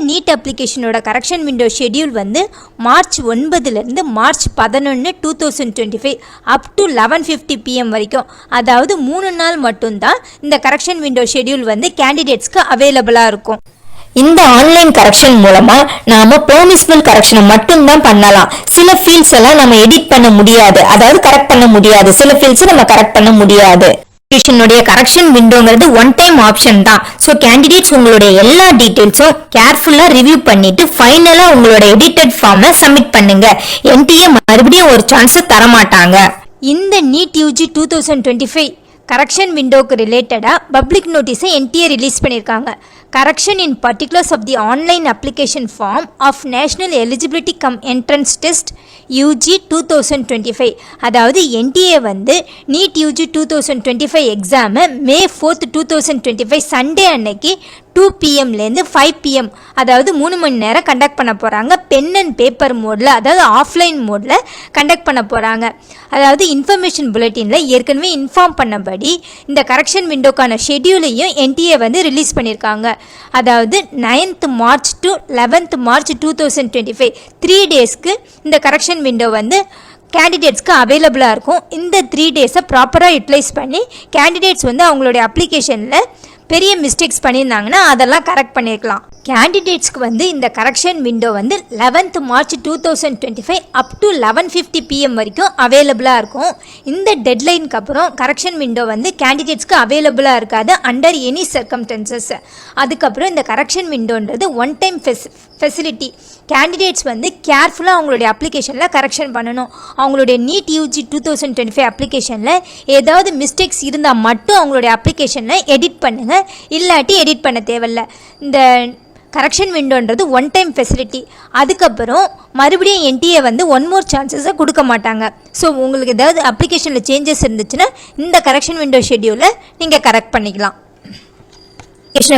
NEET அப்ளிகேஷனோட correction window schedule வந்து March 9லேருந்து மார்ச் 11 2025 அப் டு 11:50 PM வரைக்கும், அதாவது 3 நாள் மட்டும்தான் இந்த கரெக்ஷன் விண்டோ ஷெடியூல் வந்து கேண்டிடேட்ஸ்க்கு அவைலபிளாக இருக்கும். இந்த ஆன்லைன் கரெக்ஷன் மூலமா நாம பெர்மிசிபிள் கரெக்ஷனை மட்டும்தான் பண்ணலாம். சில ஃபீல்ட்ஸ் எல்லாம் நம்ம எடிட் பண்ண முடியாது, அதாவது கரெக்ட் பண்ண முடியாது. சில ஃபீல்ட்ஸ் நம்ம கரெக்ட் பண்ண முடியாது. கரெக்ஷன் விண்டோங்கிறது ஒன் டைம் ஆப்ஷன் தான். ஸோ கேண்டிடேட்ஸ் உங்களுடைய எல்லா டீடைல்ஸும் கேர்ஃபுல்லா ரிவ்யூ பண்ணிட்டு ஃபைனலா உங்களோட எடிட்டட் ஃபார்மை சப்மிட் பண்ணுங்க. NTA மறுபடியும் ஒரு சான்ஸ் தர மாட்டாங்க. இந்த NEET UG 2025 கரெக்ஷன் விண்டோக்கு ரிலேட்டடாக பப்ளிக் நோட்டீஸை NTA ரிலீஸ் பண்ணியிருக்காங்க. Correction in particulars of the online application form of national eligibility cum entrance test UG 2025. அதாவது NTA வந்து NEET UG 2025 எக்ஸாமை May 4, 2025 சண்டே அன்னைக்கு 2 PMலேருந்து 5 PM, அதாவது 3 மணி நேரம் கண்டக்ட் பண்ண போகிறாங்க. பென் அண்ட் பேப்பர் மோடில், அதாவது ஆஃப்லைன் மோடில் கண்டக்ட் பண்ண போகிறாங்க. அதாவது இன்ஃபர்மேஷன் புல்லட்டினில் ஏற்கனவே இன்ஃபார்ம் பண்ணபடி இந்த கரெக்ஷன் விண்டோக்கான ஷெடியூலையும் NTA வந்து ரிலீஸ் பண்ணியிருக்காங்க. அதாவது 9th March to 11th March 2025 3 டேஸ்க்கு இந்த கரெக்ஷன் விண்டோ வந்து கேண்டிடேட்ஸ்க்கு அவைலபிளாக இருக்கும். இந்த 3 டேஸை ப்ராப்பராக யூட்டிலைஸ் பண்ணி கேண்டிடேட்ஸ் வந்து அவங்களுடைய அப்ளிகேஷனில் பெரிய மிஸ்டேக்ஸ் பண்ணியிருந்தாங்கன்னா அதெல்லாம் கரெக்ட் பண்ணியிருக்கலாம். கேண்டிடேட்ஸ்க்கு வந்து இந்த கரெக்ஷன் விண்டோ வந்து 11th March 2025 up to 11:50 PM வரைக்கும் அவைலபிளாக இருக்கும். இந்த டெட்லைனுக்கு அப்புறம் கரெக்ஷன் விண்டோ வந்து கேண்டிடேட்ஸ்க்கு அவைலபிளாக இருக்காது அண்டர் எனி சர்க்கம்ஸ்டன்சஸ். அதுக்கப்புறம் இந்த கரெக்ஷன் விண்டோன்றது ஒன் டைம் ஃபெசிலிட்டி. கேண்டிடேட்ஸ் வந்து கேர்ஃபுல்லாக அவங்களுடைய அப்ளிகேஷனில் கரெக்ஷன் பண்ணணும். அவங்களுடைய NEET UG 2025 அப்ளிகேஷனில் ஏதாவது மிஸ்டேக்ஸ் இருந்தால் மட்டும் அவங்களுடைய அப்ளிகேஷனில் எடிட் பண்ணுங்கள், இல்லாட்டி எடிட் பண்ண தேவையில்லை. இந்த கரெக்ஷன் விண்டோன்றது ஒன் டைம் ஃபெசிலிட்டி. அதுக்கப்புறம் மறுபடியும் NTA வந்து ஒன் மோர் சான்சஸை கொடுக்க மாட்டாங்க. ஸோ உங்களுக்கு ஏதாவது அப்ளிகேஷனில் சேஞ்சஸ் இருந்துச்சுன்னா இந்த கரெக்ஷன் விண்டோ ஷெடியூலை நீங்கள் கரெக்ட் பண்ணிக்கலாம்.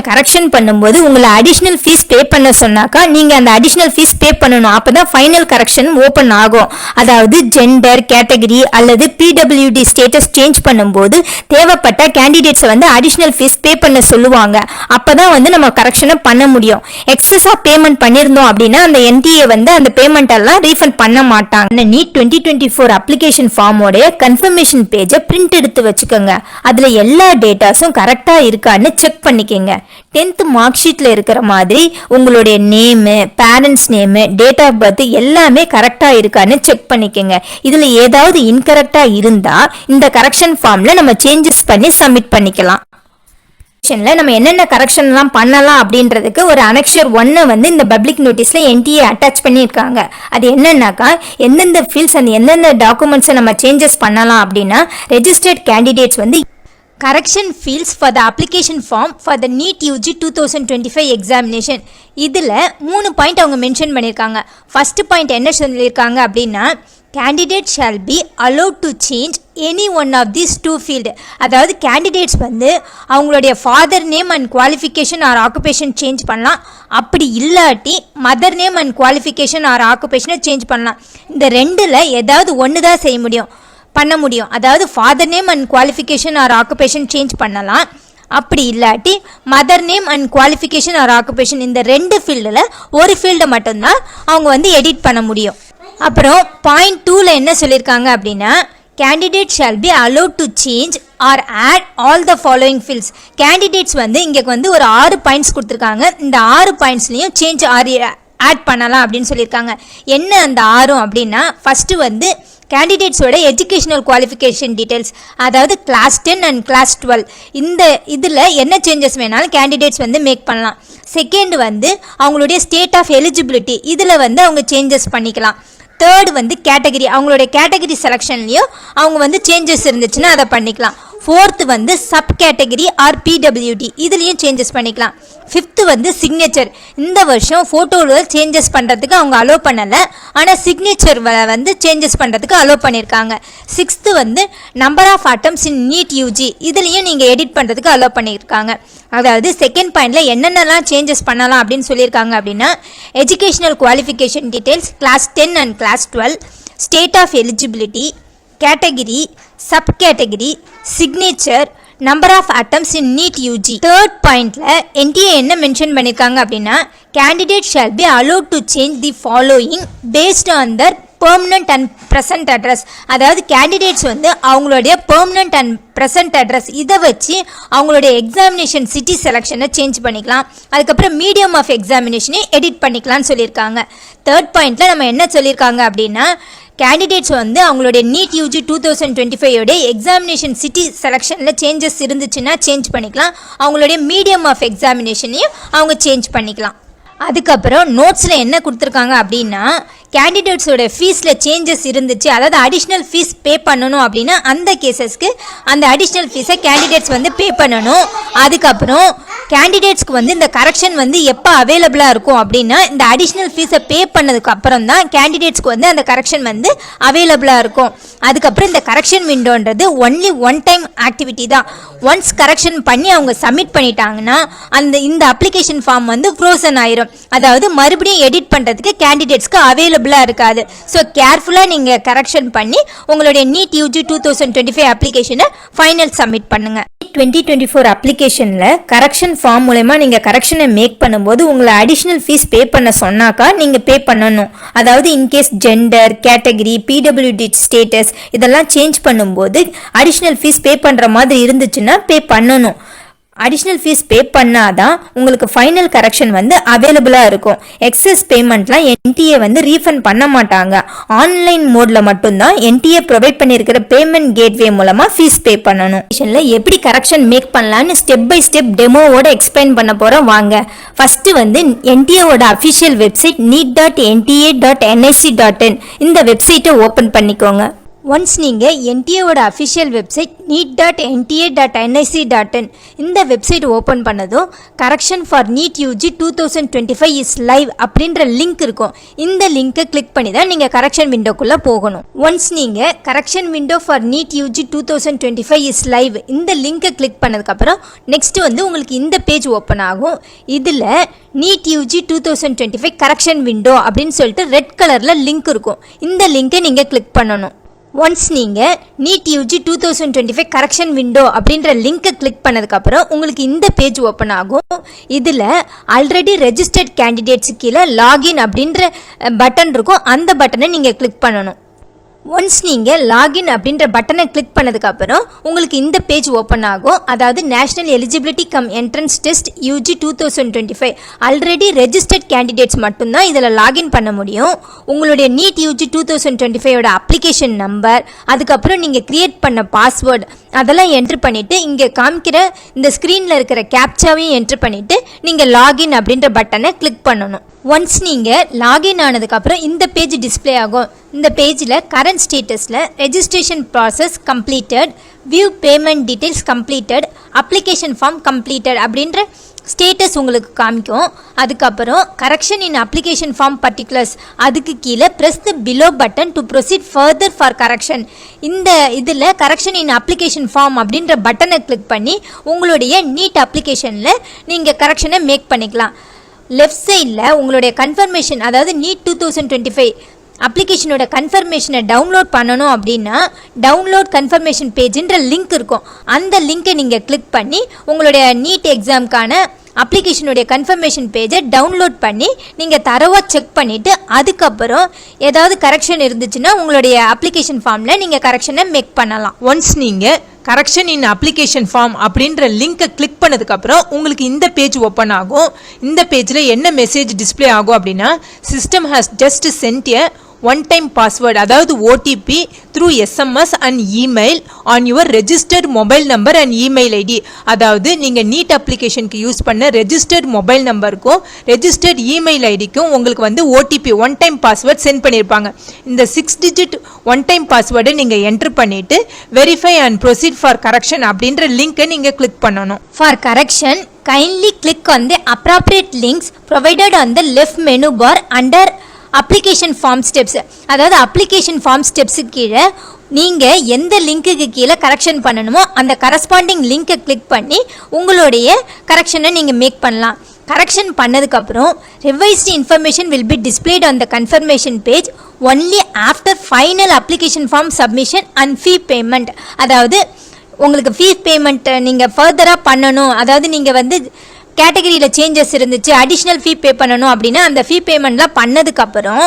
கரெக்ஷன் பண்ணும்போது உங்களை அடிஷ்னல் ஃபீஸ் பே பண்ண சொன்னாக்கா நீங்கள் அந்த அடிஷ்னல் ஃபீஸ் பே பண்ணணும். அப்போ தான் ஃபைனல் கரெக்ஷன் ஓப்பன் ஆகும். அதாவது ஜெண்டர், கேட்டகரி அல்லது PWD ஸ்டேட்டஸ் சேஞ்ச் பண்ணும்போது தேவைப்பட்ட கேண்டிடேட்ஸை வந்து அடிஷ்னல் ஃபீஸ் பே பண்ண சொல்லுவாங்க. அப்போ தான் வந்து நம்ம கரெக்ஷனை பண்ண முடியும். எக்ஸஸாக பேமெண்ட் பண்ணியிருந்தோம் அப்படின்னா அந்த NTA வந்து அந்த பேமெண்ட் எல்லாம் ரீஃபண்ட் பண்ண மாட்டாங்க. அந்த NEET 2024 அப்ளிகேஷன் ஃபார்மோடைய கன்ஃபர்மேஷன் பேஜை பிரிண்ட் எடுத்து வச்சுக்கோங்க. அதில் எல்லா டேட்டாஸும் கரெக்டாக இருக்கான்னு செக் பண்ணிக்கங்க. 10th மார்க் ஷீட்ல இருக்கிற மாதிரி உங்களுடைய name, parents name, date of birth எல்லாமே கரெக்டா இருக்கான்னு செக் பண்ணிக்கங்க. இதுல ஏதாவது இன்கரெக்டா இருந்தா இந்த கரெக்ஷன் ஃபார்ம்ல நம்ம சேஞ்சஸ் பண்ணி சப்மிட் பண்ணிக்கலாம். நம்ம என்னென்ன கரெக்ஷன் எல்லாம் பண்ணலாம் அப்படின்றதுக்கு ஒரு அனெக்ஷர் 1 வந்து இந்த பப்ளிக் நோட்டீஸ்ல NTA அட்டாச் பண்ணியிருக்காங்க. அது என்னன்னாக்கா எந்தெந்த ஃபீல்ட்ஸ் அந்த எந்தெந்த டாக்குமெண்ட்ஸை நம்ம சேஞ்சஸ் பண்ணலாம் அப்படின்னா ரெஜிஸ்டர்ட் கேண்டிடேட்ஸ் வந்து correction fields for the application form for the NEET UG 2025 examination. இதில் 3 பாயிண்ட் அவங்க மென்ஷன் பண்ணியிருக்காங்க. ஃபர்ஸ்ட் பாயிண்ட் என்ன சொல்லியிருக்காங்க அப்படின்னா candidate shall be allowed to change any one of these two field. அதாவது கேண்டிடேட்ஸ் வந்து அவங்களுடைய father name and qualification or occupation change பண்ணலாம். அப்படி இல்லாட்டி mother name and qualification or ஆக்குபேஷனை சேஞ்ச் பண்ணலாம். இந்த ரெண்டில் ஏதாவது ஒன்று தான் பண்ண முடியும். அதாவது father name and qualification or occupation change பண்ணலாம். அப்படி இல்லாட்டி mother name and qualification or occupation இந்த 2 ஃபீல்டில் ஒரு ஃபீல்டை மட்டும்தான் அவங்க வந்து எடிட் பண்ண முடியும். அப்புறம் பாயிண்ட் 2ல் என்ன சொல்லியிருக்காங்க அப்படின்னா candidate shall be allowed to change or add all the following fields. Candidates வந்து இங்கே வந்து ஒரு 6 பாயிண்ட்ஸ் கொடுத்துருக்காங்க. இந்த 6 பாயிண்ட்ஸ்லையும் சேஞ்ச் ஆட் பண்ணலாம் அப்படின்னு சொல்லியிருக்காங்க. என்ன அந்த 6 அப்படின்னா ஃபஸ்ட்டு வந்து கேண்டிடேட்ஸோட எஜுகேஷனல் குவாலிஃபிகேஷன் டீட்டெயில்ஸ், அதாவது கிளாஸ் 10 அண்ட் கிளாஸ் 12 இந்த இதில் என்ன சேஞ்சஸ் வேணாலும் கேண்டிடேட்ஸ் வந்து மேக் பண்ணலாம். செகண்ட் வந்து அவங்களுடைய ஸ்டேட் ஆஃப் எலிஜிபிலிட்டி, இதில் வந்து அவங்க சேஞ்சஸ் பண்ணிக்கலாம். தேர்ட் வந்து கேட்டகரி, அவங்களுடைய கேட்டகரி செலெக்ஷன்லேயும் அவங்க வந்து சேஞ்சஸ் இருந்துச்சுன்னா அதை பண்ணிக்கலாம். ஃபோர்த்து வந்து சப் கேட்டகரி ஆர் PWD இதுலேயும் சேஞ்சஸ் பண்ணிக்கலாம். ஃபிஃப்த்து வந்து சிக்னேச்சர், இந்த வருஷம் ஃபோட்டோவில் சேஞ்சஸ் பண்ணுறதுக்கு அவங்க அலோவ் பண்ணலை, ஆனால் சிக்னேச்சர் வந்து சேஞ்சஸ் பண்ணுறதுக்கு அலோவ் பண்ணியிருக்காங்க. சிக்ஸ்த்து வந்து number of attempts in NEET UG இதுலேயும் நீங்கள் எடிட் பண்ணுறதுக்கு அலோவ் பண்ணியிருக்காங்க. அதாவது செகண்ட் பாயிண்டில் என்னென்னலாம் சேஞ்சஸ் பண்ணலாம் அப்படின்னு சொல்லியிருக்காங்க அப்படின்னா educational qualification details, class 10 and class 12, state of eligibility, category, sub category, signature, number of attempts in NEET UG. Third pointல NTA என்ன மென்ஷன் பண்ணிருக்காங்க அப்படின்னா candidate shall be allowed to change the following based on their permanent and present address. அதாவது candidates வந்து அவங்களுடைய permanent and present address இதை வச்சு அவங்களுடைய எக்ஸாமினேஷன் சிட்டி செலெக்ஷனை சேஞ்ச் பண்ணிக்கலாம். அதுக்கப்புறம் மீடியம் ஆஃப் எக்ஸாமினேஷனை எடிட் பண்ணிக்கலாம்னு சொல்லியிருக்காங்க. தேர்ட் பாயிண்ட்ல நம்ம என்ன சொல்லியிருக்காங்க அப்படின்னா கேண்டிடேட்ஸ் வந்து அவங்களுடைய NEET UG 2025 எக்ஸாமினேஷன் சிட்டி செலெக்ஷனில் சேஞ்சஸ் இருந்துச்சுன்னா சேஞ்ச் பண்ணிக்கலாம். அவங்களுடைய மீடியம் ஆஃப் எக்ஸாமினேஷனையும் அவங்க சேஞ்ச் பண்ணிக்கலாம். அதுக்கப்புறம் நோட்ஸில் என்ன கொடுத்துருக்காங்க அப்படின்னா கேண்டிடேட்ஸோட ஃபீஸில் சேஞ்சஸ் இருந்துச்சு, அதாவது அடிஷ்னல் ஃபீஸ் பே பண்ணணும் அப்படின்னா அந்த கேசஸ்க்கு அந்த அடிஷ்னல் ஃபீஸை கேண்டிடேட்ஸ் வந்து பே பண்ணணும். அதுக்கப்புறம் கேண்டிடேட்ஸ்க்கு வந்து இந்த கரெக்ஷன் வந்து எப்போ அவைலபிளாக இருக்கும் அப்படின்னா இந்த அடிஷ்னல் ஃபீஸை பே பண்ணதுக்கு அப்புறம் தான் கேண்டிடேட்ஸ்க்கு வந்து அந்த கரெக்ஷன் வந்து அவைலபிளாக இருக்கும். அதுக்கப்புறம் இந்த கரெக்ஷன் விண்டோன்றது ஒன்லி ஒன் டைம் ஆக்டிவிட்டி தான். ஒன்ஸ் கரெக்ஷன் பண்ணி அவங்க சப்மிட் பண்ணிட்டாங்கன்னா இந்த அப்ளிகேஷன் ஃபார்ம் வந்து ஃப்ரோசன் ஆயிரும், அதாவது மறுபடியும் எடிட் பண்ணுறதுக்கு கேண்டிடேட்ஸ்க்கு அவைலபிளாக இருக்காது. ஸோ கேர்ஃபுல்லாக நீங்கள் கரெக்ஷன் பண்ணி உங்களுடைய NEET UG 2025 அப்ளிகேஷனை ஃபைனல் சப்மிட் பண்ணுங்கள். 2024 அப்ளிகேஷனில் கரெக்ஷன் ஃபார்ம் மூலமா நீங்கள் கரெக்ஷனை மேக் பண்ணும்போது உங்களை அடிஷ்னல் ஃபீஸ் பே பண்ண சொன்னாக்கா நீங்கள் பே பண்ணணும். அதாவது in case gender, category, PWD status இதெல்லாம் சேஞ்ச் பண்ணும்போது அடிஷ்னல் ஃபீஸ் பே பண்ணுற மாதிரி இருந்துச்சுன்னா பே பண்ணணும். அடிஷ்னல் ஃபீஸ் பே பண்ணாதான் உங்களுக்கு ஃபைனல் கரெக்ஷன் வந்து அவைலபிளாக இருக்கும். எக்ஸஸ் பேமெண்ட்லாம் NTA வந்து ரீஃபண்ட் பண்ண மாட்டாங்க. ஆன்லைன் மோடில் மட்டும்தான் NTA ப்ரொவைட் பண்ணியிருக்கிற பேமெண்ட் கேட்வே மூலமாக ஃபீஸ் பே பண்ணணும். எப்படி கரெக்ஷன் மேக் பண்ணலான்னு ஸ்டெப் பை ஸ்டெப் டெமோவோட எக்ஸ்பிளைன் பண்ண போகிறோம் வாங்க. ஃபஸ்ட்டு வந்து NTAவோட அஃபிஷியல் வெப்சைட் neet.nta.nic.in இந்த வெப்சைட்டை ஓப்பன் பண்ணிக்கோங்க. ஒன்ஸ் நீங்கள் NTAவோட அஃபிஷியல் வெப்சைட் neet.nta.nic.in இந்த வெப்சைட் ஓப்பன் பண்ணதும் correction for NEET UG 2025 is live அப்படின்ற லிங்க் இருக்கும். இந்த லிங்கை கிளிக் பண்ணி தான் நீங்கள் கரெக்ஷன் விண்டோக்குள்ளே போகணும். ஒன்ஸ் நீங்கள் correction window for NEET UG 2025 is live இந்த லிங்கை கிளிக் பண்ணதுக்கப்புறம் நெக்ஸ்ட் வந்து உங்களுக்கு இந்த பேஜ் ஓப்பன் ஆகும். இதில் NEET UG 2025 கரெக்ஷன் விண்டோ அப்படின்னு சொல்லிட்டு ரெட் கலரில் லிங்க் இருக்கும். இந்த லிங்கை நீங்கள் கிளிக் பண்ணணும். ஒன்ஸ் நீங்கள் NEET UG 2025 கரெக்ஷன் விண்டோ அப்படின்ற லிங்கை கிளிக் பண்ணதுக்கப்புறம் உங்களுக்கு இந்த பேஜ் ஓப்பன் ஆகும். இதில் ஆல்ரெடி ரெஜிஸ்டர்ட் கேண்டிடேட்ஸு கீழே லாகின் அப்படின்ற பட்டன் இருக்கும். அந்த பட்டனை நீங்கள் கிளிக் பண்ணணும். ஒன்ஸ் நீங்கள் லாகின் அப்படின்ற பட்டனை கிளிக் பண்ணதுக்கப்புறம் உங்களுக்கு இந்த பேஜ் ஓப்பன் ஆகும். அதாவது national eligibility cum entrance test UG 2025 already registered candidates மட்டும்தான் இதில் லாகின் பண்ண முடியும். உங்களுடைய NEET UG 2025 அப்ளிகேஷன் நம்பர், அதுக்கப்புறம் நீங்கள் கிரியேட் பண்ண பாஸ்வேர்டு அதெல்லாம் என்ட்ரு பண்ணிவிட்டு இங்கே காமிக்கிற இந்த ஸ்க்ரீனில் இருக்கிற கேப்சாவையும் என்ட்ரு பண்ணிவிட்டு நீங்கள் லாகின் அப்படின்ற பட்டனை கிளிக் பண்ணணும். ஒன்ஸ் நீங்கள் லாகின் ஆனதுக்கப்புறம் இந்த பேஜ் டிஸ்பிளே ஆகும். இந்த பேஜில் கரண்ட் ஸ்டேட்டஸில் registration process completed, view payment details completed, application form completed அப்படின்ற ஸ்டேட்டஸ் உங்களுக்கு காமிக்கும். அதுக்கப்புறம் correction in application form particulars அதுக்கு கீழே press the below button to proceed further for correction. இந்த இதில் கரெக்ஷன் இன் அப்ளிகேஷன் ஃபார்ம் அப்படின்ற பட்டனை கிளிக் பண்ணி உங்களுடைய NEET அப்ளிகேஷனில் நீங்கள் கரெக்ஷனை மேக் பண்ணிக்கலாம். லெஃப்ட் சைடில் உங்களுடைய கன்ஃபர்மேஷன், அதாவது NEET 2025 அப்ளிகேஷனோட கன்ஃபர்மேஷனை டவுன்லோட் பண்ணணும் அப்படின்னா டவுன்லோட் கன்ஃபர்மேஷன் பேஜ்ன்ற லிங்க் இருக்கும். அந்த லிங்கை நீங்கள் கிளிக் பண்ணி உங்களுடைய NEET எக்ஸாமுக்கான அப்ளிகேஷனுடைய கன்ஃபர்மேஷன் பேஜை டவுன்லோட் பண்ணி நீங்கள் தரவாக செக் பண்ணிவிட்டு அதுக்கப்புறம் ஏதாவது கரெக்ஷன் இருந்துச்சுன்னா உங்களுடைய அப்ளிகேஷன் ஃபார்மில் நீங்கள் கரெக்ஷனை மேக் பண்ணலாம். ஒன்ஸ் நீங்கள் கரெக்ஷன் இன் அப்ளிகேஷன் ஃபார்ம் அப்படின்ற லிங்கை கிளிக் பண்ணதுக்கப்புறம் உங்களுக்கு இந்த பேஜ் ஓப்பன் ஆகும். இந்த பேஜில் என்ன மெசேஜ் டிஸ்பிளே ஆகும் அப்படின்னா system has just sent a one time password, அதாவது OTP through SMS and email on your registered mobile number and email ID. அதாவது நீங்கள் NEET அப்ளிகேஷனுக்கு யூஸ் பண்ண ரெஜிஸ்டர்ட் மொபைல் நம்பருக்கும் ரெஜிஸ்டர்ட் இமெயில் ஐடிக்கும் உங்களுக்கு வந்து OTP one time password sent பண்ணியிருப்பாங்க. இந்த 6 டிஜிட் ஒன் டைம் பாஸ்வேர்டை நீங்கள் என்ட்ரு பண்ணிவிட்டு verify and proceed for correction அப்படின்ற லிங்க்கை நீங்கள் கிளிக் பண்ணணும். For correction kindly click on the appropriate links provided on the left menu bar under application form steps. அதாவது அப்ளிகேஷன் ஃபார்ம் ஸ்டெப்ஸுக்கு கீழே நீங்கள் எந்த லிங்க்குக்கு கீழே கரெக்ஷன் பண்ணணுமோ அந்த கரஸ்பாண்டிங் லிங்க்கை கிளிக் பண்ணி உங்களுடைய கரெக்ஷனை நீங்கள் மேக் பண்ணலாம். கரெக்ஷன் பண்ணதுக்கப்புறம் revised information will be displayed on the confirmation page only after final application form submission and fee payment. அதாவது உங்களுக்கு ஃபீஸ் பேமெண்ட் நீங்கள் ஃபர்தராக பண்ணணும், அதாவது நீங்கள் வந்து கேட்டகரியில் சேஞ்சஸ் இருந்துச்சு அடிஷ்னல் ஃபீ பே பண்ணணும் அப்படின்னா அந்த ஃபீ பேமெண்ட்லாம் பண்ணதுக்கப்புறம்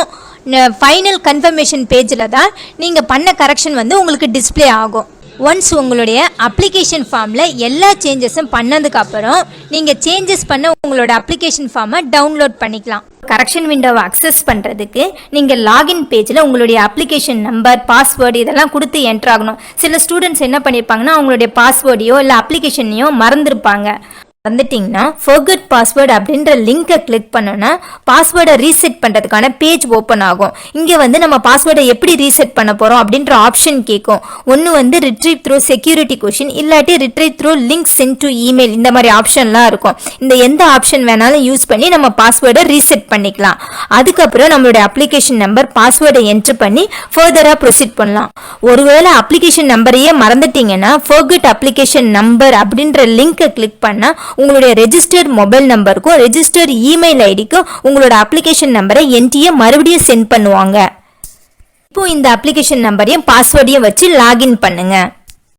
ஃபைனல் கன்ஃபர்மேஷன் பேஜில் தான் நீங்கள் பண்ண கரெக்ஷன் வந்து உங்களுக்கு டிஸ்பிளே ஆகும். ஒன்ஸ் உங்களுடைய அப்ளிகேஷன் ஃபார்மில் எல்லா சேஞ்சஸும் பண்ணதுக்கப்புறம் நீங்கள் சேஞ்சஸ் பண்ண உங்களோட அப்ளிகேஷன் ஃபார்மை டவுன்லோட் பண்ணிக்கலாம். கரெக்ஷன் விண்டோவை அக்சஸ் பண்ணுறதுக்கு நீங்கள் லாகின் பேஜில் உங்களுடைய அப்ளிகேஷன் நம்பர், பாஸ்வேர்டு இதெல்லாம் கொடுத்து என்ட்ரு ஆகணும். சில ஸ்டூடெண்ட்ஸ் என்ன பண்ணியிருப்பாங்கன்னா அவங்களுடைய பாஸ்வேர்டையோ இல்லை அப்ளிகேஷனையோ மறந்துருப்பாங்க. வந்துட்டிங்கன்னா forget பாஸ்வேர்டு அப்படின்ற லிங்கை கிளிக் பண்ணோன்னா பாஸ்வேர்டை ரீசெட் பண்ணுறதுக்கான பேஜ் ஓப்பன் ஆகும். இங்கே வந்து நம்ம பாஸ்வேர்டை எப்படி ரீசெட் பண்ண போகிறோம் அப்படின்ற ஆப்ஷன் கேட்கும். ஒன்று வந்து ரிட்ரீவ் த்ரூ செக்யூரிட்டி கொஷின், இல்லாட்டி retrieve through link sent to email, இந்த மாதிரி ஆப்ஷன்லாம் இருக்கும். இந்த எந்த ஆப்ஷன் வேணாலும் யூஸ் பண்ணி நம்ம பாஸ்வேர்டை ரீசெட் பண்ணிக்கலாம். அதுக்கப்புறம் நம்மளுடைய அப்ளிகேஷன் நம்பர், பாஸ்வேர்டை என்ட்ரு பண்ணி ஃபர்தராக ப்ரொசீட் பண்ணலாம். ஒருவேளை அப்ளிகேஷன் நம்பரையே மறந்துட்டீங்கன்னா forget அப்ளிகேஷன் நம்பர் அப்படின்ற லிங்கை கிளிக் பண்ணால் உங்களுடைய ரெஜிஸ்டர்ட் மொபைல் நம்பருக்கும் ரெஜிஸ்டர்ட் இமெயில் ஐடிக்கும் உங்களோட அப்ளிகேஷன் நம்பரை என்டிஏ மறுபடியும் சென்ட் பண்ணுவாங்க. இப்போ இந்த அப்ளிகேஷன் நம்பரையும் பாஸ்வேர்டையும் வச்சு லாகின் பண்ணுங்க.